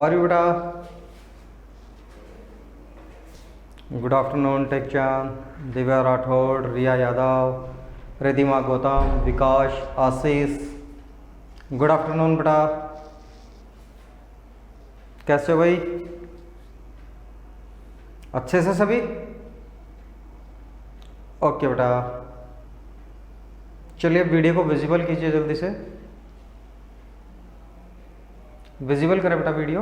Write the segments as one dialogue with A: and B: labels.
A: और बेटा good afternoon Tekchand, Divya Rathore, रिया यादव, रिधिमा गौतम, विकास, आशीष। Good afternoon बेटा, कैसे हो भाई? अच्छे से सभी? ओके बेटा, चलिए वीडियो को विजिबल कीजिए, जल्दी से विजिबल करें बेटा वीडियो।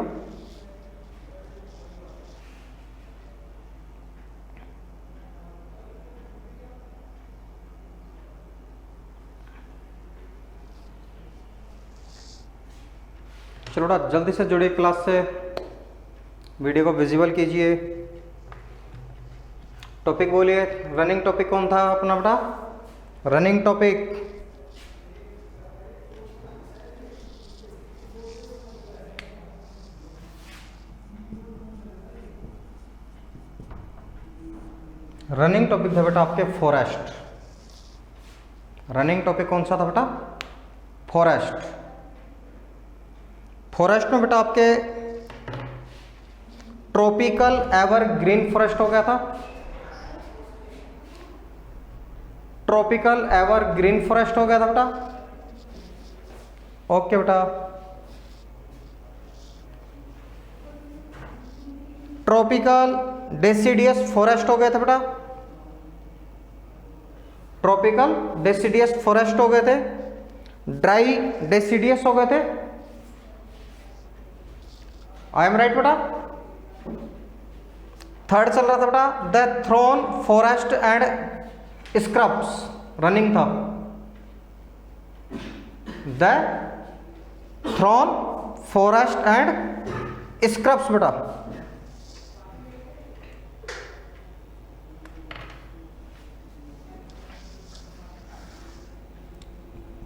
A: चलो बेटा जल्दी से जुड़िए क्लास से, वीडियो को विजिबल कीजिए। टॉपिक बोलिए, रनिंग टॉपिक कौन था अपना बेटा? रनिंग टॉपिक था बेटा आपके फॉरेस्ट। रनिंग टॉपिक कौन सा था बेटा? फॉरेस्ट। फॉरेस्ट में बेटा आपके ट्रॉपिकल एवरग्रीन फॉरेस्ट हो गया था। ट्रॉपिकल एवरग्रीन फॉरेस्ट हो गया था बेटा। ओके बेटा, ट्रॉपिकल डेसिडियस फॉरेस्ट हो गए थे बेटा। ट्रॉपिकल डेसिडियस फॉरेस्ट हो गए थे। ड्राई डेसिडियस हो गए थे। आई एम राइट बेटा? थर्ड चल रहा था बेटा the thorn forest and scrubs, running था the thorn forest and scrubs बेटा।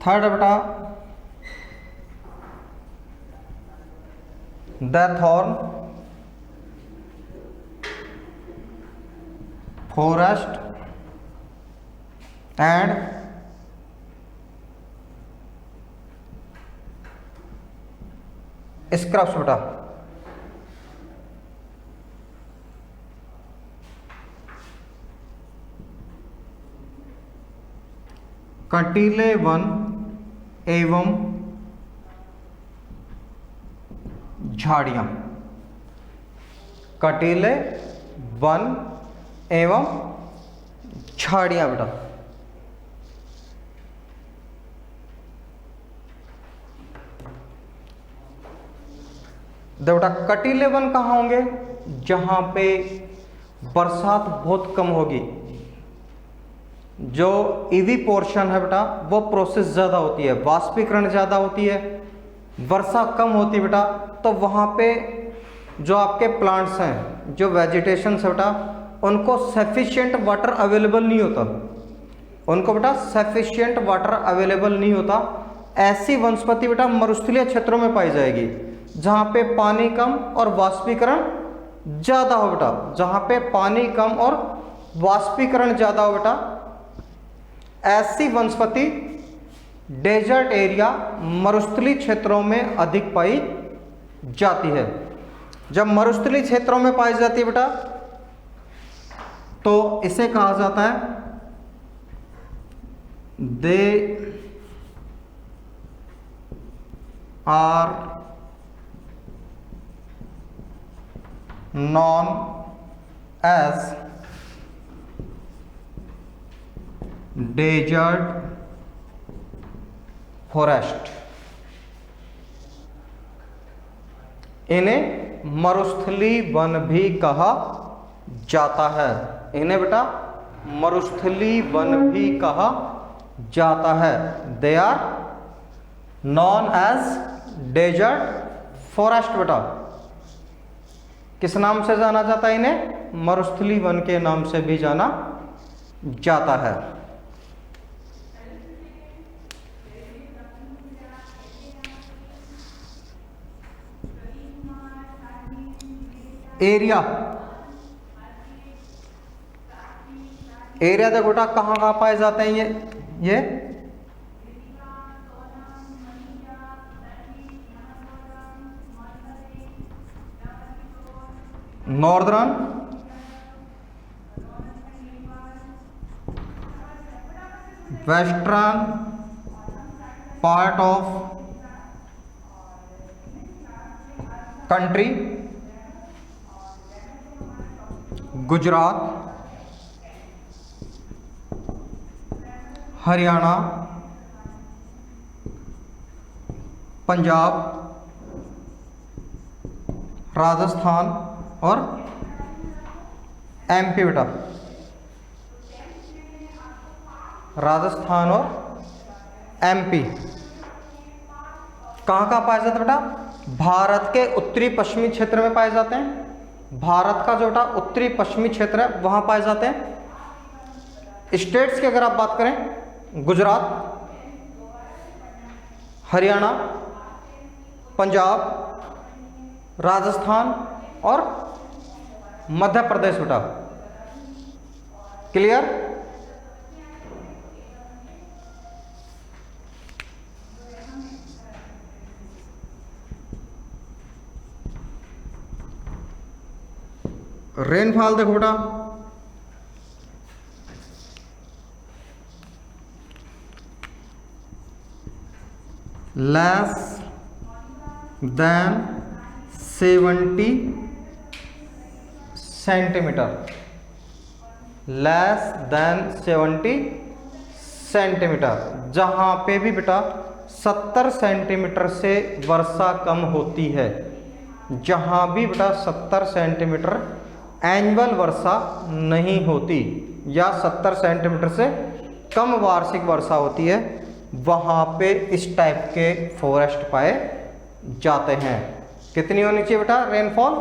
A: थर्ड बेटा the thorn forest and scrubs बेटा। कटीले वन एवं झाड़ियां। कटीले वन एवं झाड़ियां बेटा। बेटा कटीले वन कहाँ होंगे? जहां पे बरसात बहुत कम होगी, जो ईवी पोर्शन है बेटा वो प्रोसेस ज़्यादा होती है, वाष्पीकरण ज़्यादा होती है, वर्षा कम होती है बेटा, तो वहाँ पे जो आपके प्लांट्स हैं, जो वेजिटेशन है बेटा, उनको सफिशिएंट वाटर अवेलेबल नहीं होता। उनको बेटा सफिशिएंट वाटर अवेलेबल नहीं होता। ऐसी वनस्पति बेटा मरुस्थलीय क्षेत्रों में पाई जाएगी, जहाँ पे पानी कम और वाष्पीकरण ज़्यादा हो बेटा। जहाँ पे पानी कम और वाष्पीकरण ज़्यादा हो बेटा, ऐसी वनस्पति डेजर्ट एरिया मरुस्थलीय क्षेत्रों में अधिक पाई जाती है। जब मरुस्थलीय क्षेत्रों में पाई जाती है बेटा तो इसे कहा जाता है they are known as desert forest. इन्हें मरुस्थलीय वन भी कहा जाता है। इन्हें बेटा मरुस्थलीय वन भी कहा जाता है। They are known as desert forest बेटा। किस नाम से जाना जाता है इन्हें? मरुस्थलीय वन के नाम से भी जाना जाता है। एरिया देखो बेटा कहाँ कहाँ पाए जाते हैं ये northern, western part of country, Gujarat, Haryana, Punjab, Rajasthan और एमपी बेटा, राजस्थान और एमपी कहाँ कहाँ पाए जाते हैं बेटा? भारत के उत्तरी पश्चिमी क्षेत्र में पाए जाते हैं। भारत का जो बेटा उत्तरी पश्चिमी क्षेत्र है वहां पाए जाते हैं। स्टेट्स की अगर आप बात करें, गुजरात, हरियाणा, पंजाब, राजस्थान और मध्य प्रदेश बेटा। क्लियर? रेनफॉल देखो बेटा, less than 70 centimetre, less than 70 centimetre. जहां पे भी बेटा 70 सेंटीमीटर से वर्षा कम होती है, जहां भी बेटा 70 सेंटीमीटर एनुअल वर्षा नहीं होती या 70 सेंटीमीटर से कम वार्षिक वर्षा होती है, वहां पे इस टाइप के फॉरेस्ट पाए जाते हैं। कितनी होनी चाहिए बेटा रेनफॉल?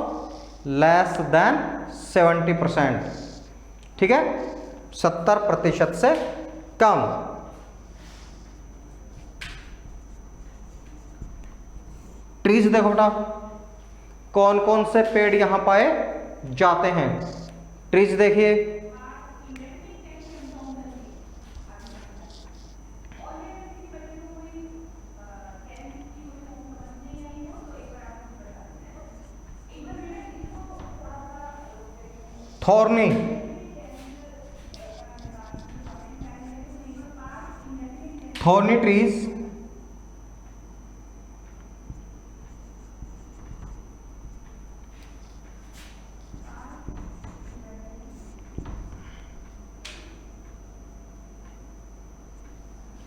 A: लेस देन 70%, ठीक है, 70% से कम। ट्रीज देखो बेटा, कौन कौन से पेड़ यहां पाए जाते हैं। ट्रीज देखिए, thorny, thorny trees,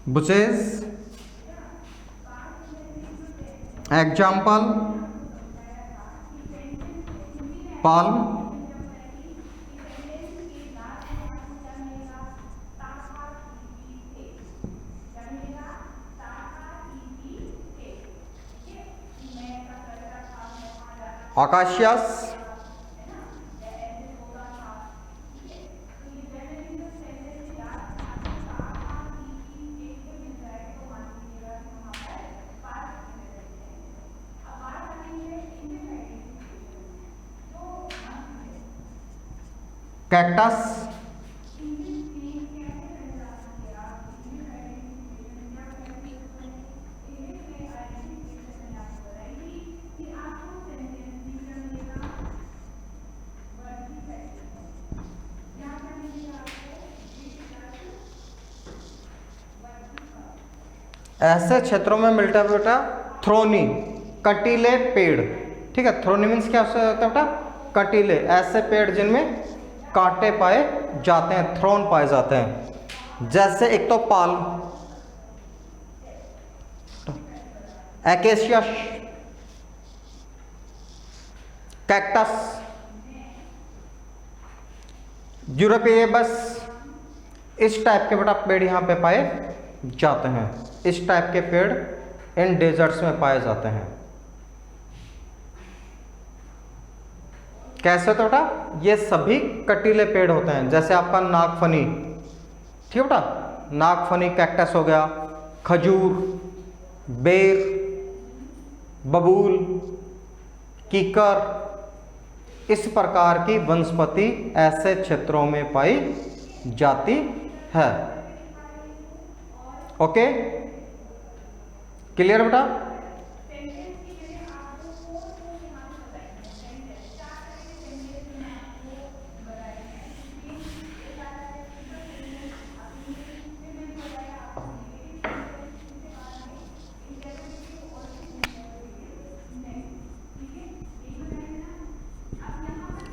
A: bushes, example palm, acacias, cactus, ऐसे क्षेत्रों में मिलता है बेटा थ्रोनी, कटीले पेड़, ठीक है। थ्रोनी मीन्स क्या होता है बेटा? कटीले, ऐसे पेड़ जिनमें कांटे पाए जाते हैं, थ्रोन पाए जाते हैं। जैसे एक तो पाल्म, एकेशिया, कैक्टस, यूरोपियस, इस टाइप के बेटा पेड़ यहाँ पे पाए जाते हैं। इस टाइप के पेड़ इन डेजर्ट्स में पाए जाते हैं। कैसे तो बेटा? ये सभी कटीले पेड़ होते हैं। जैसे आपका नागफनी, ठीक है बेटा, नागफनी कैक्टस हो गया, खजूर, बेर, बबूल, कीकर, इस प्रकार की वनस्पति ऐसे क्षेत्रों में पाई जाती है। ओके, क्लियर बेटा?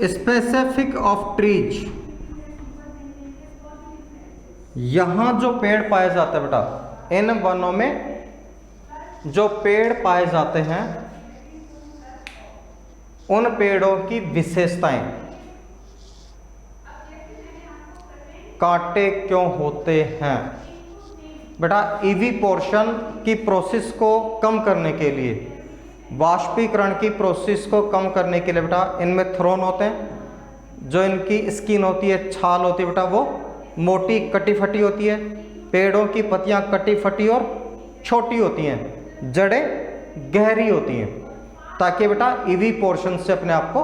A: स्पेसिफिक ऑफ ट्रीज, यहां जो पेड़ पाए जाते हैं बेटा, इन वनों में जो पेड़ पाए जाते हैं उन पेड़ों की विशेषताएं, कांटे क्यों होते हैं बेटा? इवीपोर्शन की प्रोसेस को कम करने के लिए, वाष्पीकरण की प्रोसेस को कम करने के लिए बेटा इनमें थ्रोन होते हैं। जो इनकी स्किन होती है, छाल होती है बेटा, वो मोटी कटी फटी होती है। पेड़ों की पत्तियां कटी फटी और छोटी होती हैं, जड़ें गहरी होती हैं, ताकि बेटा इवीपोर्शन से अपने आप को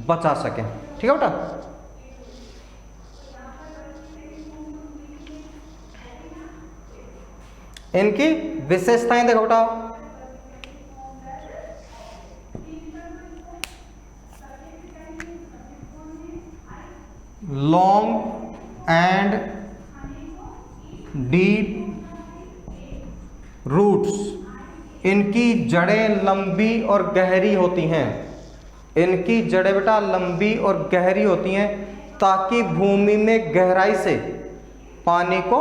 A: बचा सकें। ठीक है बेटा? इनकी विशेषताएं देखो बेटा, लॉन्ग एंड डीप रूट्स, इनकी जड़ें लंबी और गहरी होती हैं। इनकी जड़ें बेटा लंबी और गहरी होती हैं ताकि भूमि में गहराई से पानी को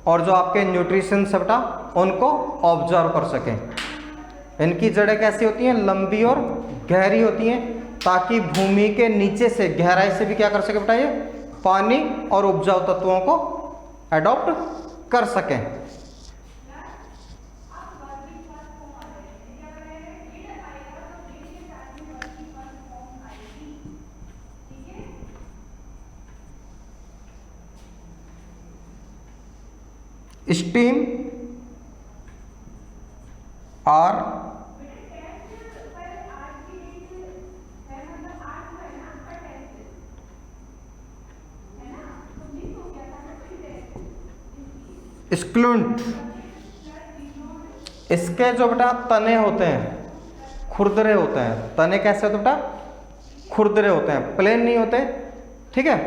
A: और जो आपके न्यूट्रिशंस है बेटा उनको ऑब्जर्व कर सकें। इनकी जड़ें कैसी होती हैं? लंबी और गहरी होती हैं ताकि भूमि के नीचे से गहराई से भी क्या कर सके बेटा, ये पानी और उपजाऊ तत्वों को एडॉप्ट कर सकें। स्टीम और स्क्लूंट, इसके जो बेटा तने होते हैं खुरदरे होते हैं। तने कैसे होते बेटा? खुरदरे होते हैं, प्लेन नहीं होते। ठीक है?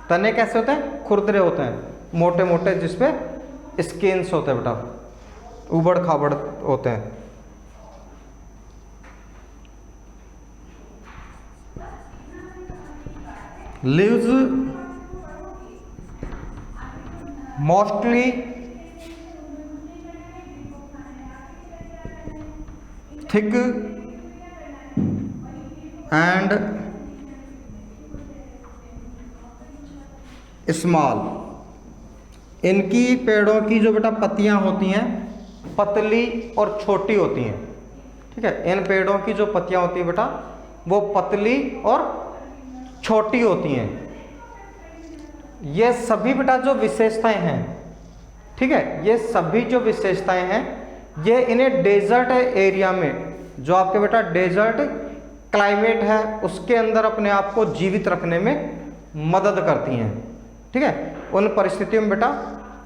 A: तने कैसे होते हैं? खुरदरे होते हैं, मोटे मोटे, जिसपे स्किन्स होते हैं बेटा, उबड़ खाबड़ होते हैं। Leaves mostly thick and small, इनकी पेड़ों की जो बेटा पत्तियां होती हैं पतली और छोटी होती हैं। ठीक है? इन पेड़ों की जो पत्तियां होती हैं बेटा वो पतली और छोटी होती हैं। ये सभी बेटा जो विशेषताएं हैं, ठीक है, ये सभी जो विशेषताएं हैं ये इन्हें डेजर्ट एरिया में, जो आपके बेटा डेजर्ट क्लाइमेट है उसके अंदर अपने आप को जीवित रखने में मदद करती हैं। ठीक है? उन परिस्थितियों में बेटा,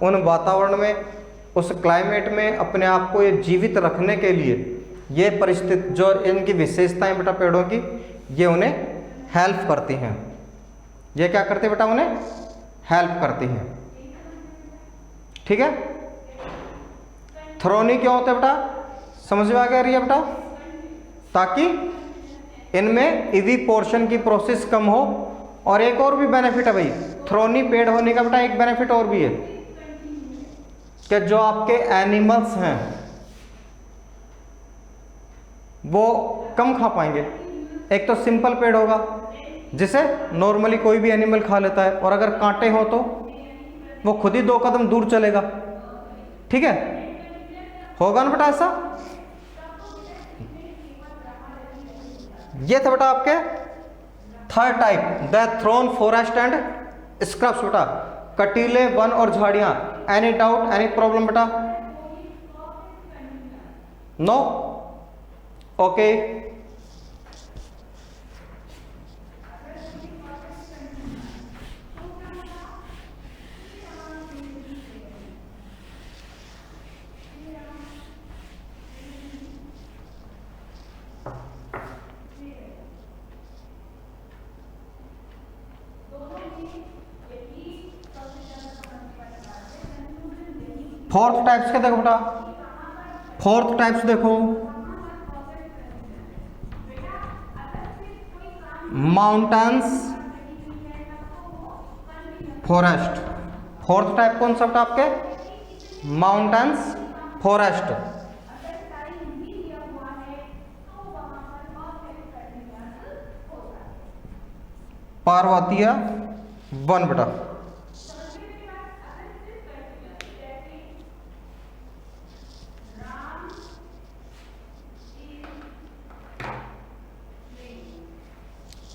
A: उन वातावरण में, उस क्लाइमेट में अपने आप को ये जीवित रखने के लिए ये परिस्थिति, जो इनकी विशेषताएं बेटा पेड़ों की, ये उन्हें हेल्प करती हैं। ये क्या करते हैं बेटा? उन्हें हेल्प करती हैं। ठीक है? थ्रोनी क्यों होते हैं बेटा? समझ में आ गया रही है बेटा? ताकि इनमें इवीपोर्शन की प्रोसेस कम हो। और एक और भी बेनिफिट है भाई, थ्रोनी पेड़ होने का बेटा एक बेनिफिट और भी है कि जो आपके एनिमल्स हैं वो कम खा पाएंगे। एक तो सिंपल पेड़ होगा जिसे नॉर्मली कोई भी एनिमल खा लेता है, और अगर कांटे हो तो वो खुद ही 2 कदम दूर चलेगा। ठीक है? होगा ना बेटा ऐसा? ये था बेटा आपके third type, the thorn forest and scrubs बेटा, कटीले वन और झाड़ियां। एनी डाउट, एनी प्रॉब्लम बेटा? नो? ओके। फोर्थ टाइप्स के देखो बेटा, फोर्थ टाइप्स देखो, माउंटेन्स फॉरेस्ट। फोर्थ टाइप कौन सा बेटा आपके? Mountains forest. पर्वतीय वन बेटा।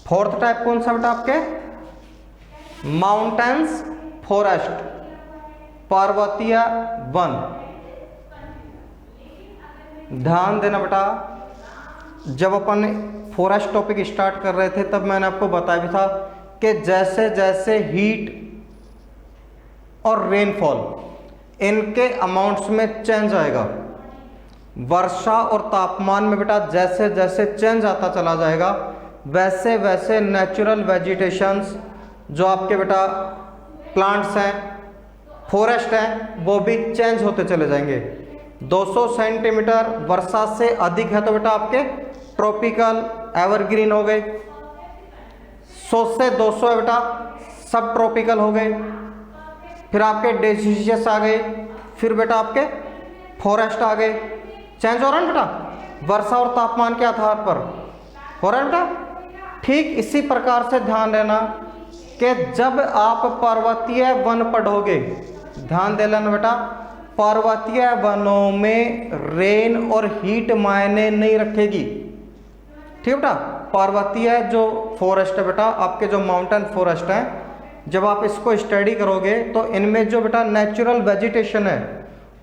A: फोर्थ टाइप कौन सा बेटा आपके? माउंटेन्स फॉरेस्ट, पर्वतीय वन। ध्यान देना बेटा, जब अपन फॉरेस्ट टॉपिक स्टार्ट कर रहे थे तब मैंने आपको बताया भी था कि जैसे जैसे हीट और रेनफॉल इनके अमाउंट्स में चेंज आएगा, वर्षा और तापमान में बेटा जैसे जैसे चेंज आता चला जाएगा, वैसे वैसे नेचुरल वेजिटेशंस जो आपके बेटा प्लांट्स हैं, फॉरेस्ट हैं, वो भी चेंज होते चले जाएंगे। 200 सेंटीमीटर वर्षा से अधिक है तो बेटा आपके ट्रॉपिकल एवरग्रीन हो गए। 100 से 200 है बेटा सब ट्रॉपिकल हो गए। फिर आपके डेसिशियस आ गए, फिर बेटा आपके फॉरेस्ट आ गए। चेंज हो रहा है बेटा वर्षा और तापमान के आधार पर, हो रहा है बेटा। ठीक इसी प्रकार से ध्यान देना कि जब आप पर्वतीय वन पढ़ोगे, ध्यान दे लेना बेटा, पर्वतीय वनों में रेन और हीट मायने नहीं रखेगी। ठीक है बेटा, पर्वतीय जो फॉरेस्ट है बेटा, आपके जो माउंटेन फॉरेस्ट हैं, जब आप इसको स्टडी करोगे तो इनमें जो बेटा नेचुरल वेजिटेशन है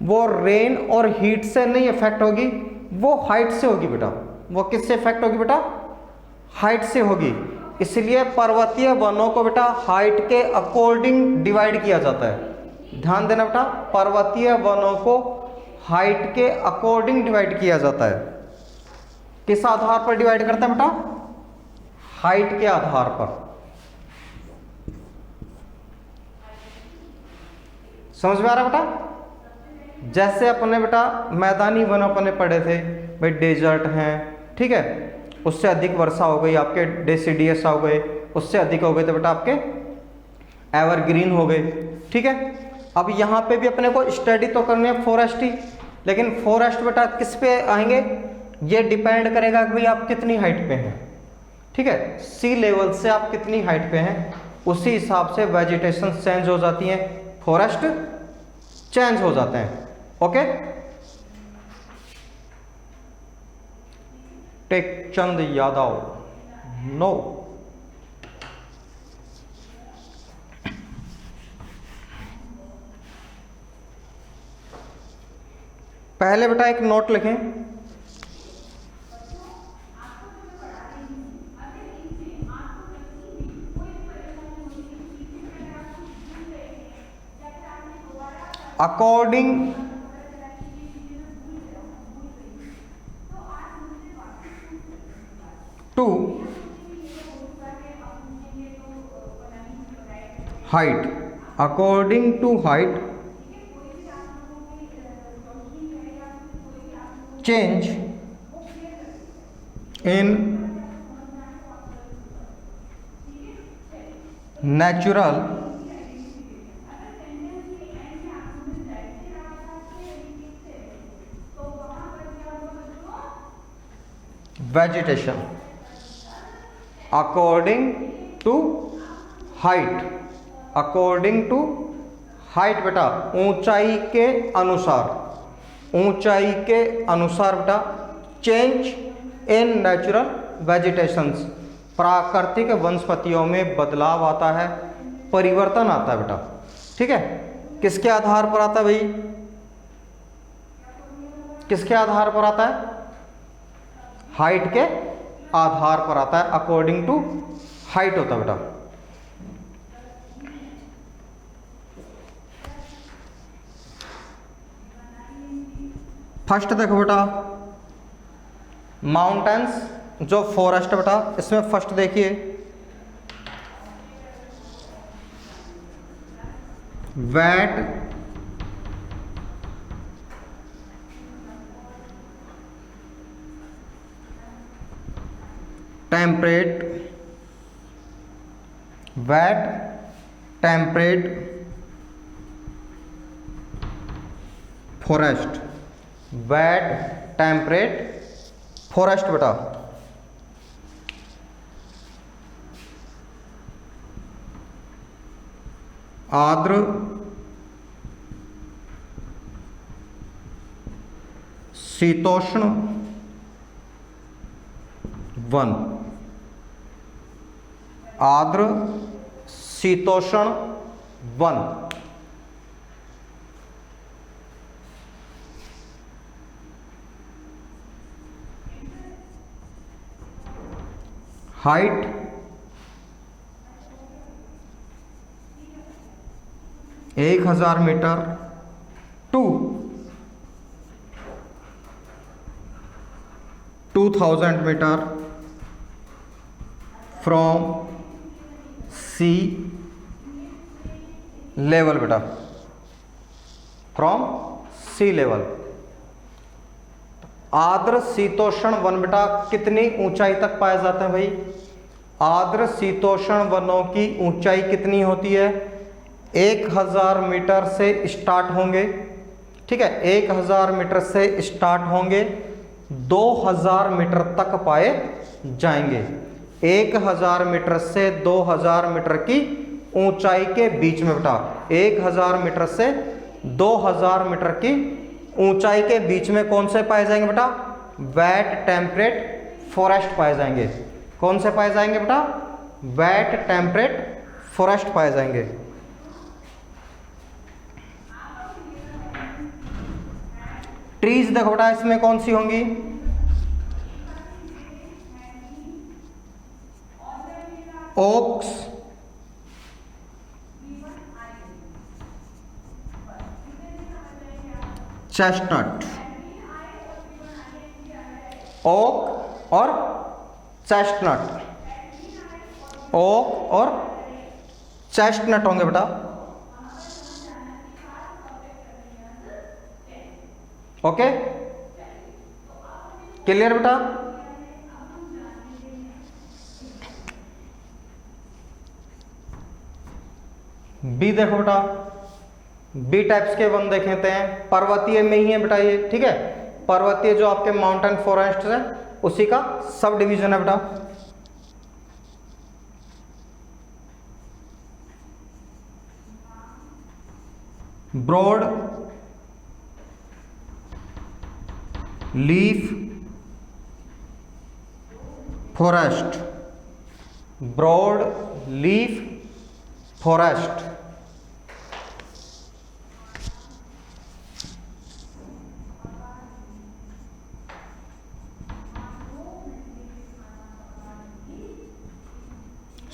A: वो रेन और हीट से नहीं इफेक्ट होगी, वो हाइट से होगी बेटा। वो किससे इफेक्ट होगी बेटा? हाइट से होगी। इसलिए पर्वतीय वनों को बेटा हाइट के अकॉर्डिंग डिवाइड किया जाता है। ध्यान देना बेटा, पर्वतीय वनों को हाइट के अकॉर्डिंग डिवाइड किया जाता है। किस आधार पर डिवाइड करते हैं बेटा? हाइट के आधार पर। समझ में आ रहा बेटा? जैसे अपने बेटा मैदानी वन अपने पढ़े थे भाई, डेजर्ट हैं, ठीक है, उससे अधिक वर्षा हो गई, आपके डेसिडियस हो गए, उससे अधिक हो गए तो बेटा आपके एवरग्रीन हो गए। ठीक है, अब यहाँ पे भी अपने को स्टडी तो करनी है फॉरेस्ट ही, लेकिन फॉरेस्ट बेटा किस पे आएंगे? ये डिपेंड करेगा कि भाई आप कितनी हाइट पे हैं। ठीक है, सी लेवल से आप कितनी हाइट पे हैं, उसी हिसाब से वेजिटेशन चेंज हो जाती हैं, फॉरेस्ट चेंज हो जाते हैं। Okay, Tek Chand Yadav, no. पहले बेटा एक नोट लिखें, according to height, according to height change in natural vegetation according to height, according to height बेटा ऊंचाई के अनुसार, ऊंचाई के अनुसार बेटा चेंज इन नेचुरल वेजिटेशंस, प्राकृतिक वनस्पतियों में बदलाव आता है, परिवर्तन आता है बेटा। ठीक है, किसके आधार पर आता है भाई? किसके आधार पर आता है? हाइट के आधार पर आता है, अकॉर्डिंग टू हाइट होता है बेटा। फर्स्ट देखो बेटा, माउंटेन्स जो फॉरेस्ट बेटा, इसमें फर्स्ट देखिए wet temperate wet temperate forest, wet temperate forest बेटा। आर्द्र शीतोष्ण वन, आर्द्र शीतोष्ण वन। Height 1000 metre to 2000 metre from sea level बेटा, फ्रॉम सी लेवल। आर्द्र शीतोष्ण वन बेटा कितनी ऊंचाई तक पाए जाते हैं भाई? आर्द्र शीतोष्ण वनों की ऊंचाई कितनी होती है? 1000 मीटर से स्टार्ट होंगे, ठीक है, 1000 मीटर से स्टार्ट होंगे, 2000 मीटर तक पाए जाएंगे। 1000 मीटर से 2000 मीटर की ऊंचाई के बीच में बेटा, 1000 मीटर से 2000 मीटर की ऊंचाई के बीच में कौन से पाए जाएंगे बेटा? वेट टेम्परेट फॉरेस्ट पाए जाएंगे। कौन से पाए जाएंगे बेटा? वेट टेम्परेट फॉरेस्ट पाए जाएंगे। ट्रीज देखो बेटा इसमें कौन सी होंगी? ओक्स, चेस्टनट, ओक और चेस्टनट, ओक और चेस्टनट होंगे बेटा। ओके, क्लियर बेटा? बी देखो बेटा, बी टाइप्स के वन देखे हैं, पर्वतीय में ही है बेटा ये, ठीक है, पर्वतीय जो आपके माउंटेन फॉरेस्ट है उसी का सब डिवीजन है बेटा। Broad leaf forest, broad leaf forest.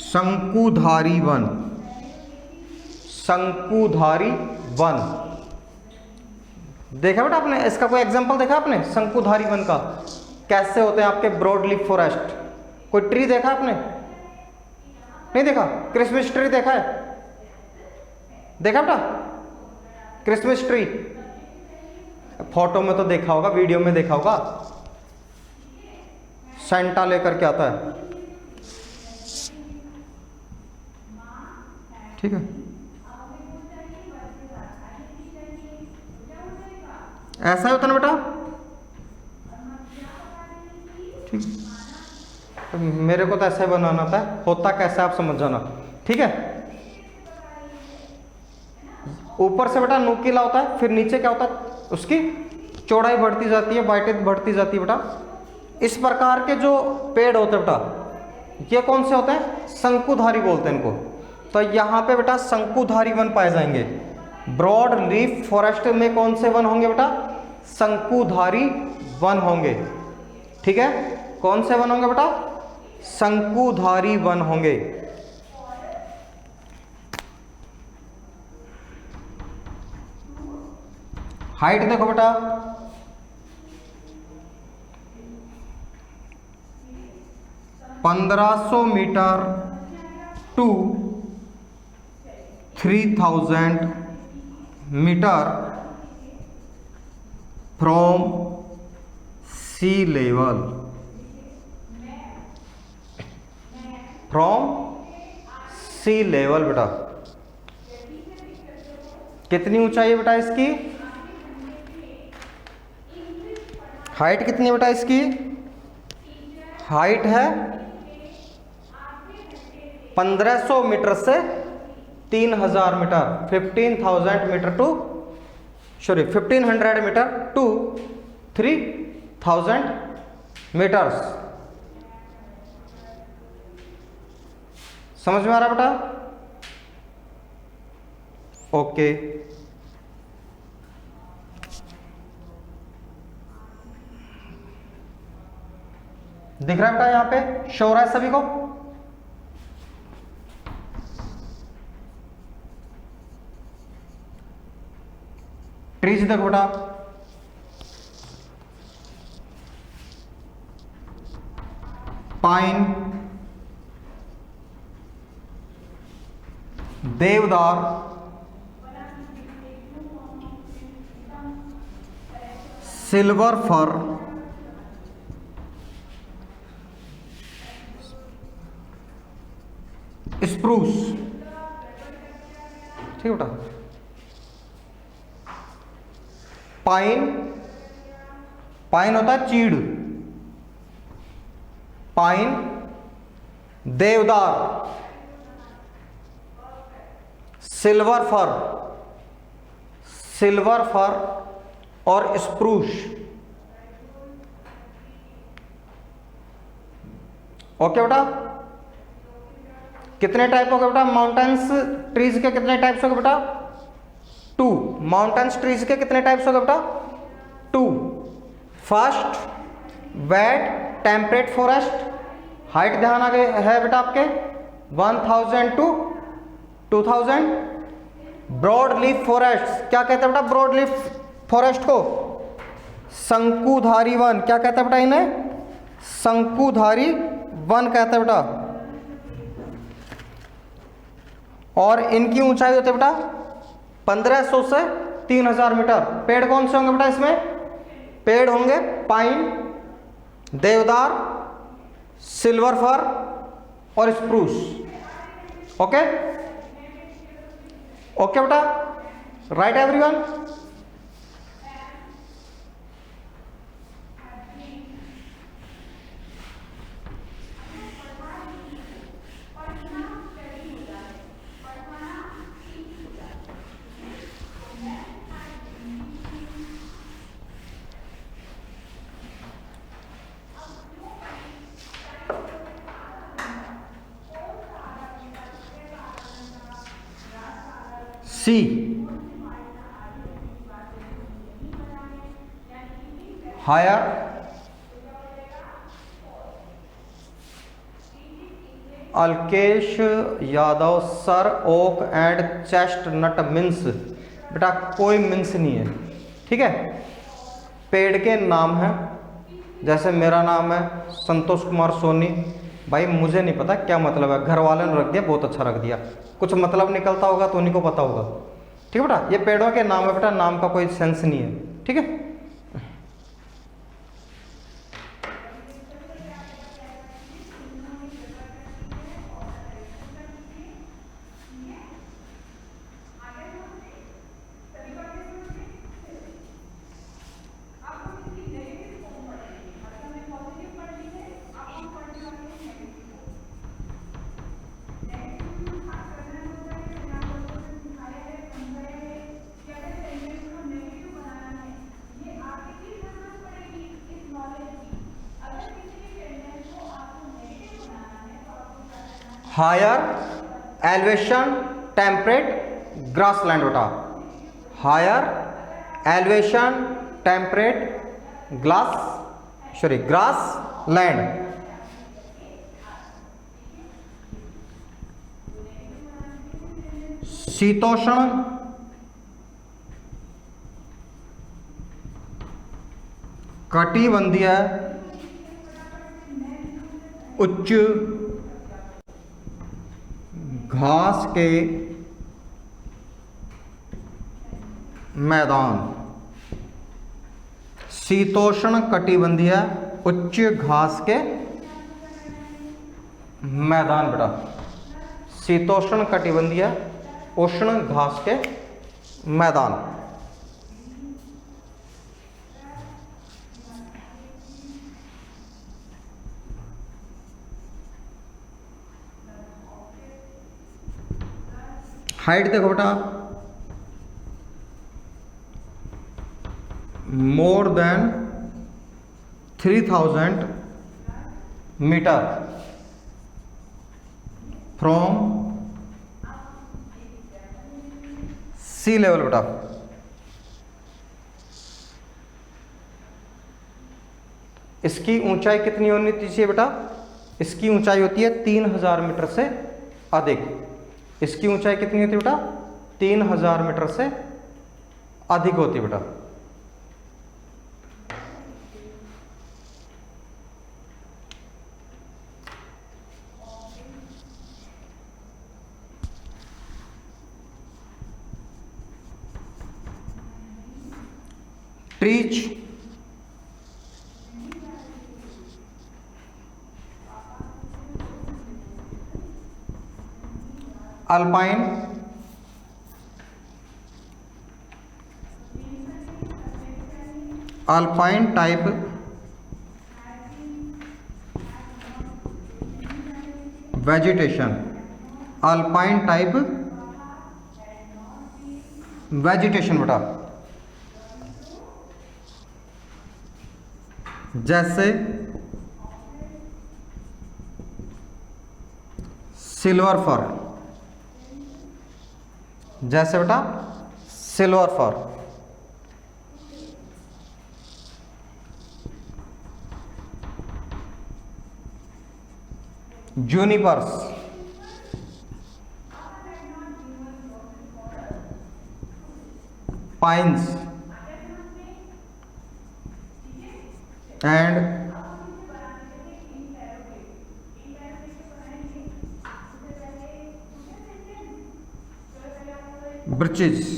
A: शंकुधारी वन, शंकुधारी वन देखा बेटा आपने? इसका कोई एग्जांपल देखा आपने शंकुधारी वन का? कैसे होते हैं आपके ब्रॉड लीफ फॉरेस्ट? कोई ट्री देखा आपने? नहीं देखा? क्रिसमस ट्री देखा है? देखा बेटा क्रिसमस ट्री? फोटो में तो देखा होगा, वीडियो में देखा होगा, सेंटा लेकर के आता है, ठीक है। ऐसा ही होता ना बेटा, ठीक। तो मेरे को तो ऐसा ही बनाना था, होता कैसा आप समझ जाना, ठीक है। ऊपर से बेटा नुकीला होता है, फिर नीचे क्या होता है, उसकी चौड़ाई बढ़ती जाती है, वाइटेज बढ़ती जाती है बेटा। इस प्रकार के जो पेड़ होते हैं बेटा, ये कौन से होते हैं? शंकुधारी बोलते हैं इनको। तो यहाँ पे बेटा शंकुधारी वन पाए जाएंगे। ब्रॉड लीफ फॉरेस्ट में कौन से वन होंगे बेटा? शंकुधारी वन होंगे, ठीक है। कौन से वन होंगे बेटा? शंकुधारी वन होंगे। हाइट देखो बेटा, 1500 metre to 3000 metre from sea level, from sea level बेटा। कितनी ऊंचाई है बेटा इसकी? हाइट कितनी है बेटा इसकी? हाइट है 1500 मीटर से 3000 मीटर, 1500 मीटर टू 3000 मीटर्स। समझ में आ रहा बेटा? ओके। दिख रहा है बेटा? यहां पे शो हो रहा है सभी को? ट्रीज देखो बेटा, पाइन, देवदार, सिल्वर फर, स्प्रूस। ठीक है बेटा? पाइन, पाइन होता है चीड़, पाइन, देवदार, सिल्वर फर, सिल्वर फर और स्प्रूस। ओके बेटा? कितने टाइप हो गए बेटा माउंटेन्स ट्रीज के? कितने टाइप्स हो गए बेटा? 2। माउंटेन्स ट्रीज के कितने टाइप्स हो गए बेटा? 2। First wet temperate forest, height ध्यान आ गए है बेटा आपके 1000 टू 2000। ब्रॉड लीफ फॉरेस्ट, क्या कहते हैं बेटा ब्रॉड लीफ फॉरेस्ट को? शंकुधारी वन। क्या कहते हैं बेटा इन्हें? शंकुधारी वन कहते हैं बेटा। और इनकी ऊंचाई होती है बेटा 1500 से 3000 मीटर। पेड़ कौन से होंगे बेटा इसमें? पेड़ होंगे पाइन, देवदार, सिल्वर फर और स्प्रूस। ओके? ओके बेटा? Right everyone? See, higher, Alkesh Yadav sir oak and chestnut mins. बेटा कोई मिन्स नहीं है, ठीक है? पेड़ के नाम है, जैसे मेरा नाम है संतोष कुमार सोनी। भाई मुझे नहीं पता क्या मतलब है, घर वाले ने रख दिया, बहुत अच्छा रख दिया। कुछ मतलब निकलता होगा तो उन्हीं को पता होगा। ठीक है बेटा? ये पेड़ों के नाम है बेटा, नाम का कोई सेंस नहीं है। ठीक है? हायर एलिवेशन टेम्परेट ग्रासलैंड बेटा। Higher elevation temperate grassland. शीतोष्ण कटिबंधीय उच्च घास के मैदान। शीतोष्ण कटिबंधीय उच्च घास के मैदान बेटा। शीतोष्ण कटिबंधीय उष्ण घास के मैदान। हाइट देखो बेटा, more than 3000 metre from sea level बेटा। इसकी ऊंचाई कितनी होनी चाहिए बेटा? इसकी ऊंचाई होती है 3000 मीटर से अधिक। इसकी ऊंचाई कितनी होती है बेटा? 3000 मीटर से अधिक होती है बेटा। Trees alpine type vegetation, alpine type vegetation बेटा, जैसे सिल्वर फर, जैसे बेटा silver fir, junipers, pines and birches।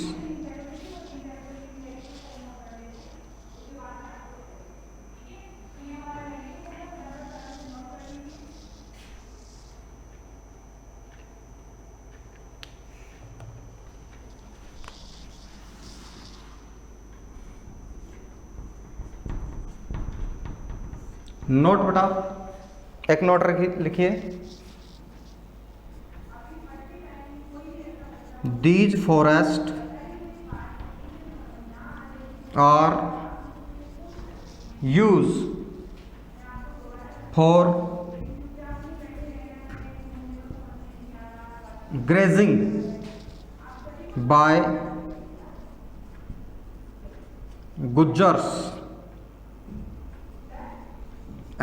A: Note बेटा, एक नोट लिखिए, these forests are used for grazing by Gujjars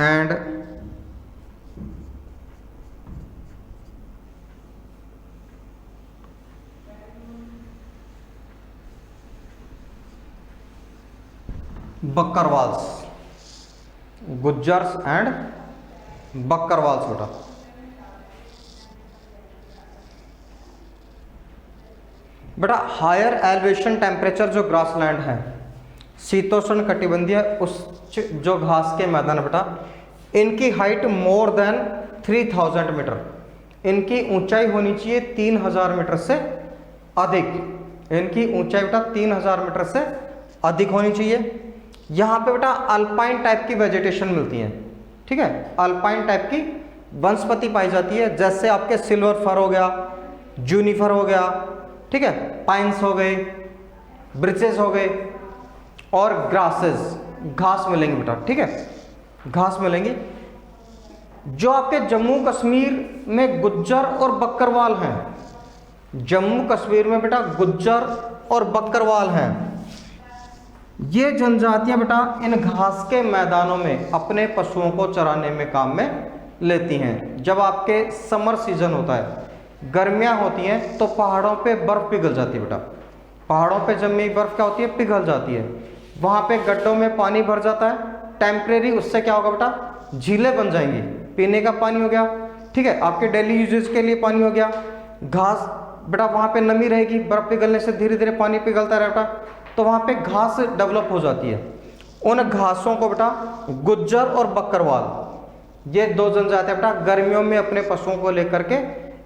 A: and Bakarwals, Gujjars and Bakarwals बेटा। बेटा हायर एलिवेशन टेम्परेचर जो ग्रासलैंड है, शीतोष्ण कटिबंधीय उच्च जो घास के मैदान बेटा, इनकी हाइट मोर देन 3000 मीटर, इनकी ऊंचाई होनी चाहिए 3000 मीटर से अधिक। इनकी ऊंचाई बेटा 3000 मीटर से अधिक होनी चाहिए। यहाँ पे बेटा अल्पाइन टाइप की वेजिटेशन मिलती है, ठीक है, अल्पाइन टाइप की वनस्पति पाई जाती है, जैसे आपके सिल्वर फर हो गया, जूनिफर हो गया, ठीक है, पाइन्स हो गए, ब्रिचेस हो गए और ग्रासेस, घास मिलेंगे बेटा, ठीक है, घास मिलेंगी। जो आपके जम्मू कश्मीर में गुज्जर और बकरवाल हैं, जम्मू कश्मीर में बेटा गुज्जर और बकरवाल हैं, ये जनजातियां बेटा इन घास के मैदानों में अपने पशुओं को चराने में काम में लेती हैं। जब आपके समर सीजन होता है, गर्मियां होती हैं, तो पहाड़ों पे बर्फ पिघल जाती है बेटा, पहाड़ों पे जमी बर्फ क्या होती है, पिघल जाती है। वहाँ पे गड्ढों में पानी भर जाता है टेम्परेरी, उससे क्या होगा बेटा, झीलें बन जाएंगी, पीने का पानी हो गया, ठीक है, आपके डेली यूजेज के लिए पानी हो गया। घास बेटा वहाँ पे नमी रहेगी, बर्फ पिघलने से धीरे धीरे पानी पिघलता रहता, तो वहाँ पे घास डेवलप हो जाती है। उन घासों को बेटा गुज्जर और बकरवाल, ये दो जनजातियां बेटा गर्मियों में अपने पशुओं को लेकर के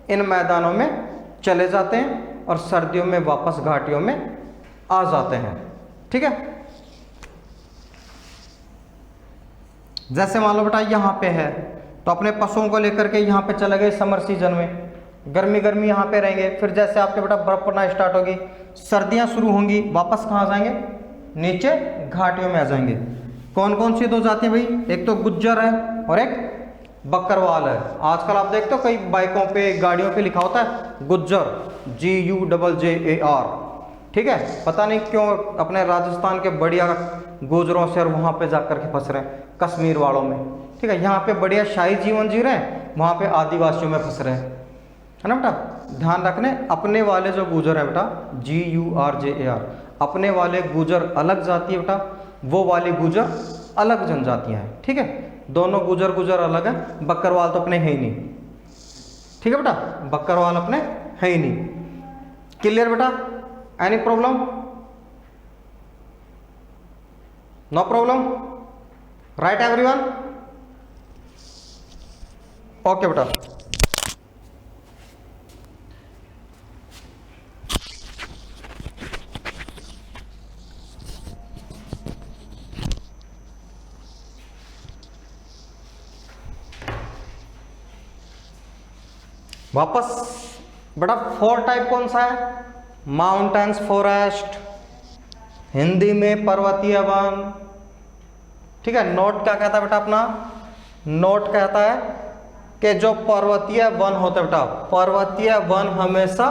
A: इन मैदानों में चले जाते हैं और सर्दियों में वापस घाटियों में आ जाते हैं। ठीक है, जैसे मान लो बेटा यहाँ पे है तो अपने पशुओं को लेकर के यहाँ पे चले गए समर सीजन में, गर्मी गर्मी यहाँ पे रहेंगे। फिर जैसे आपके बेटा बर्फ पड़ना स्टार्ट होगी, सर्दियाँ शुरू होंगी, वापस कहाँ जाएंगे, नीचे घाटियों में आ जाएंगे। कौन कौन सी दो जाति है भाई, एक तो गुज्जर है और एक बकरवाल है। आजकल आप देखते हो कई बाइकों पे गाड़ियों पे लिखा होता है गुज्जर, GUJJAR। ठीक है, पता नहीं क्यों अपने राजस्थान के बढ़िया गुजरों से और वहाँ पे जाकर के फंस रहे हैं, कश्मीर वालों में। ठीक है, यहाँ पे बढ़िया शाही जीवन जी रहे हैं, वहाँ पे आदिवासियों में फंस रहे हैं, है ना बेटा। ध्यान रखने, अपने वाले जो गुजर है बेटा GURJAR, अपने वाले गुजर अलग जाति है बेटा, वो वाली गुजर अलग जनजातियाँ हैं। ठीक है, दोनों गुजर गुजर अलग है, बकरवाल तो अपने है ही नहीं। ठीक है बेटा, बकरवाल अपने है ही नहीं। क्लियर बेटा, any problem? No problem, right everyone? Okay बेटा, वापस बेटा 4 टाइप कौन सा है? माउंटेन्स फॉरेस्ट, हिंदी में पर्वतीय वन। ठीक है, नोट क्या कहता है बेटा अपना? नोट कहता है कि जो पर्वतीय वन होता है बेटा, पर्वतीय वन हमेशा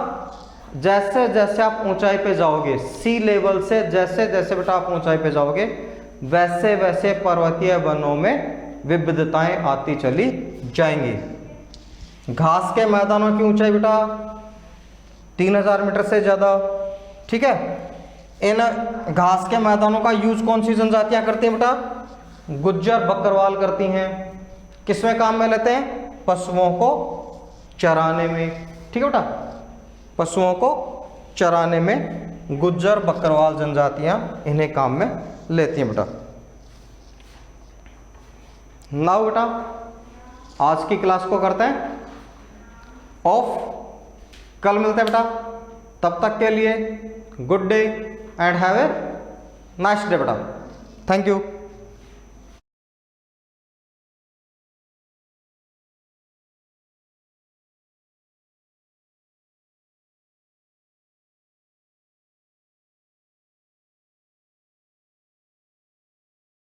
A: जैसे जैसे आप ऊंचाई पे जाओगे, सी लेवल से जैसे जैसे बेटा आप ऊंचाई पे जाओगे, वैसे वैसे पर्वतीय वनों में विविधताएं आती चली जाएंगी। घास के मैदानों की ऊंचाई बेटा 3000 मीटर से ज़्यादा। ठीक है, इन घास के मैदानों का यूज कौन सी जनजातियां करती हैं बेटा? गुज्जर बकरवाल करती हैं। किसमें काम में लेते हैं? पशुओं को चराने में। ठीक है बेटा, पशुओं को चराने में गुज्जर बकरवाल जनजातियां इन्हें काम में लेती हैं बेटा। नाउ बेटा आज की क्लास को करते हैं ऑफ, कल मिलते हैं बेटा। तब तक के लिए good day and have a nice day बेटा। Thank you.